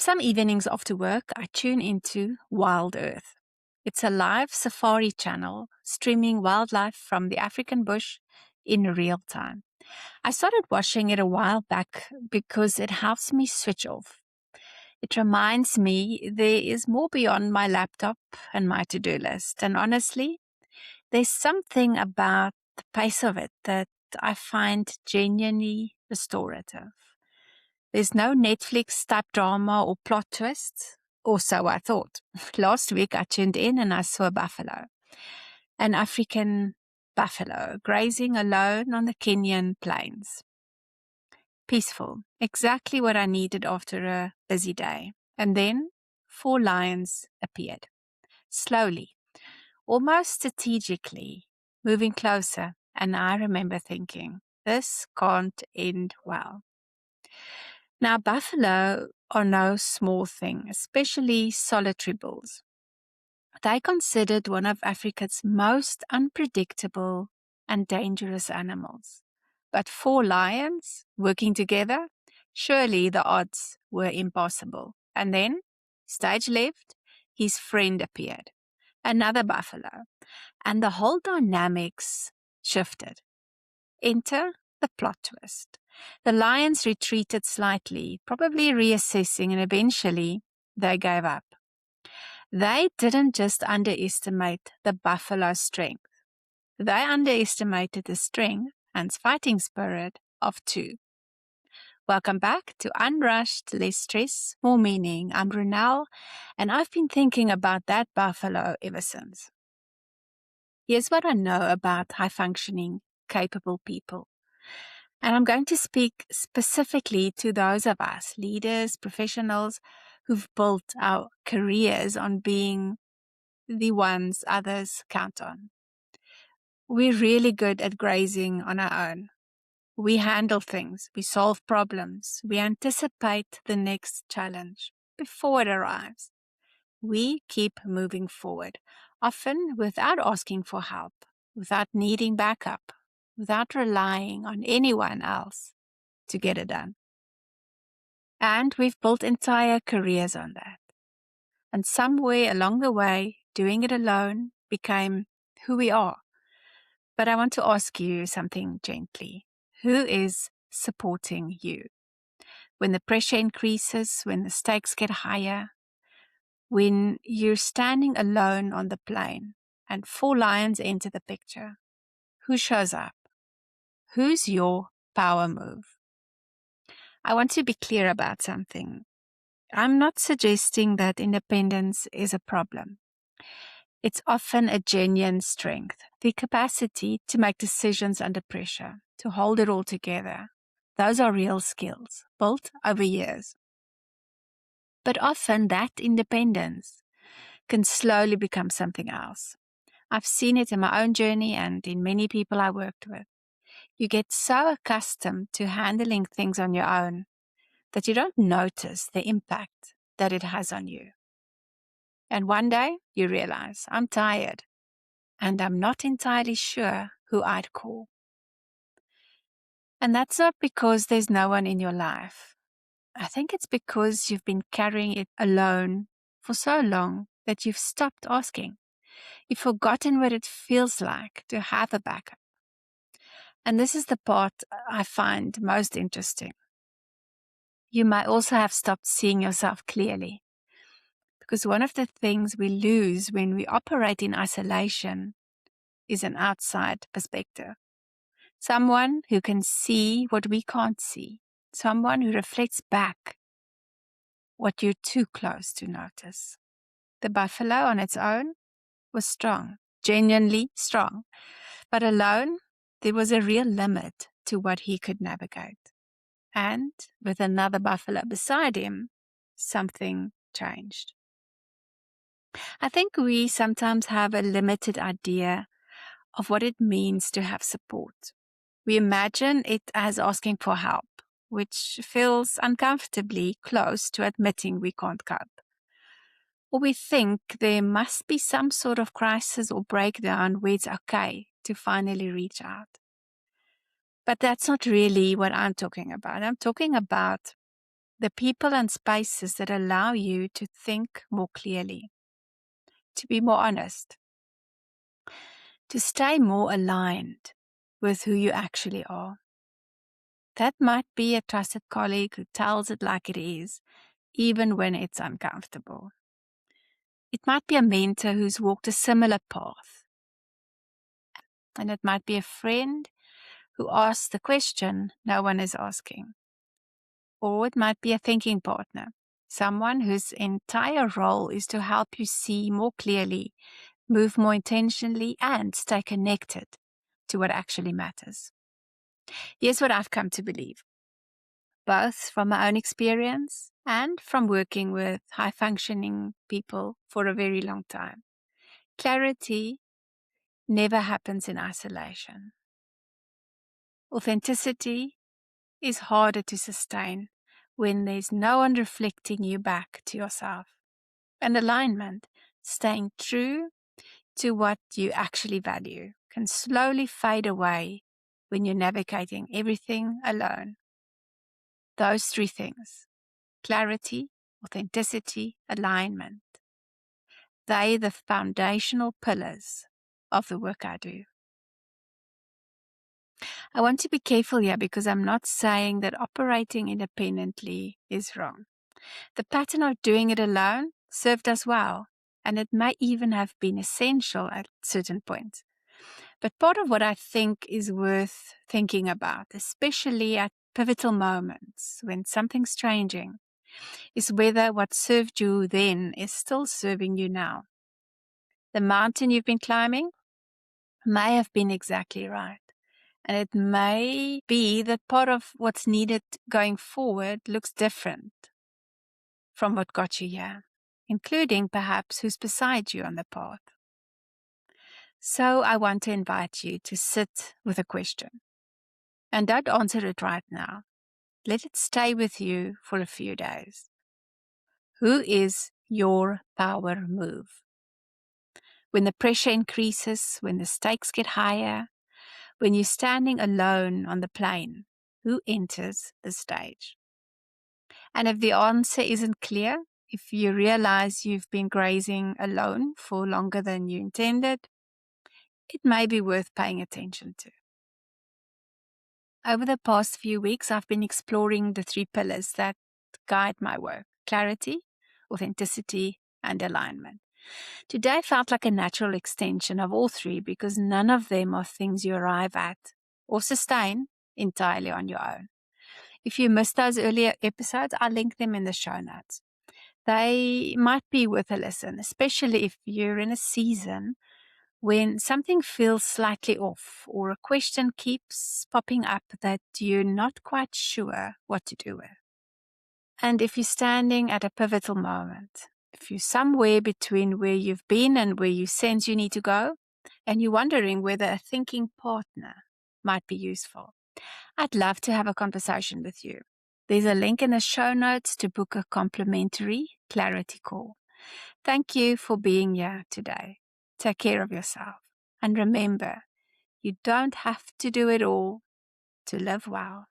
Some evenings after work, I tune into WildEarth. It's a live safari channel streaming wildlife from the African bush in real time. I started watching it a while back because it helps me switch off. It reminds me there is more beyond my laptop and my to-do list. And honestly, there's something about the pace of it that I find genuinely restorative. There's no Netflix type drama or plot twist, or so I thought. Last week I tuned in and I saw a buffalo, an African buffalo, grazing alone on the Kenyan plains. Peaceful, exactly what I needed after a busy day. And then 4 lions appeared, slowly, almost strategically, moving closer. And I remember thinking, this can't end well. Now, buffalo are no small thing, especially solitary bulls. They're considered one of Africa's most unpredictable and dangerous animals. But 4 lions working together, surely the odds were impossible. And then, stage left, his friend appeared, another buffalo, and the whole dynamics shifted. Enter the plot twist. The lions retreated slightly, probably reassessing, and eventually they gave up. They didn't just underestimate the buffalo's strength. They underestimated the strength and fighting spirit of 2. Welcome back to Unrushed, Less Stress, More Meaning. I'm Brunel, and I've been thinking about that buffalo ever since. Here's what I know about high-functioning, capable people. And I'm going to speak specifically to those of us, leaders, professionals, who've built our careers on being the ones others count on. We're really good at grazing on our own. We handle things, we solve problems, we anticipate the next challenge before it arrives. We keep moving forward, often without asking for help, without needing backup, without relying on anyone else to get it done. And we've built entire careers on that. And somewhere along the way, doing it alone became who we are. But I want to ask you something gently. Who is supporting you? When the pressure increases, when the stakes get higher, when you're standing alone on the plain and 4 lions enter the picture, who shows up? Who's your power move? I want to be clear about something. I'm not suggesting that independence is a problem. It's often a genuine strength, the capacity to make decisions under pressure, to hold it all together. Those are real skills, built over years. But often that independence can slowly become something else. I've seen it in my own journey and in many people I worked with. You get so accustomed to handling things on your own that you don't notice the impact that it has on you. And one day you realize, I'm tired and I'm not entirely sure who I'd call. And that's not because there's no one in your life. I think it's because you've been carrying it alone for so long that you've stopped asking. You've forgotten what it feels like to have a backup. And this is the part I find most interesting. You might also have stopped seeing yourself clearly. Because one of the things we lose when we operate in isolation is an outside perspective. Someone who can see what we can't see. Someone who reflects back what you're too close to notice. The buffalo on its own was strong, genuinely strong. But alone, there was a real limit to what he could navigate. And with another buffalo beside him, something changed. I think we sometimes have a limited idea of what it means to have support. We imagine it as asking for help, which feels uncomfortably close to admitting we can't cope. Or we think there must be some sort of crisis or breakdown where it's okay to finally reach out. But that's not really what I'm talking about. I'm talking about the people and spaces that allow you to think more clearly, to be more honest, to stay more aligned with who you actually are. That might be a trusted colleague who tells it like it is, even when it's uncomfortable. It might be a mentor who's walked a similar path. And it might be a friend who asks the question no one is asking. Or it might be a thinking partner, someone whose entire role is to help you see more clearly, move more intentionally, and stay connected to what actually matters. Here's what I've come to believe, both from my own experience and from working with high-functioning people for a very long time. Clarity never happens in isolation. Authenticity is harder to sustain when there's no one reflecting you back to yourself. And alignment, staying true to what you actually value, can slowly fade away when you're navigating everything alone. Those three things: clarity, authenticity, alignment. They're the foundational pillars of the work I do. I want to be careful here because I'm not saying that operating independently is wrong. The pattern of doing it alone served us well, and it may even have been essential at certain points. But part of what I think is worth thinking about, especially at pivotal moments when something's changing, is whether what served you then is still serving you now. The mountain you've been climbing may have been exactly right. And it may be that part of what's needed going forward looks different from what got you here, including perhaps who's beside you on the path. So I want to invite you to sit with a question. And don't answer it right now. Let it stay with you for a few days. Who is your power move? When the pressure increases, when the stakes get higher, when you're standing alone on the plane, who enters the stage? And if the answer isn't clear, if you realize you've been grazing alone for longer than you intended, it may be worth paying attention to. Over the past few weeks, I've been exploring the three pillars that guide my work: clarity, authenticity, and alignment. Today felt like a natural extension of all three because none of them are things you arrive at or sustain entirely on your own. If you missed those earlier episodes, I'll link them in the show notes. They might be worth a listen, especially if you're in a season when something feels slightly off or a question keeps popping up that you're not quite sure what to do with. And if you're standing at a pivotal moment, if you're somewhere between where you've been and where you sense you need to go, and you're wondering whether a thinking partner might be useful, I'd love to have a conversation with you. There's a link in the show notes to book a complimentary clarity call. Thank you for being here today. Take care of yourself. And remember, you don't have to do it all to live well.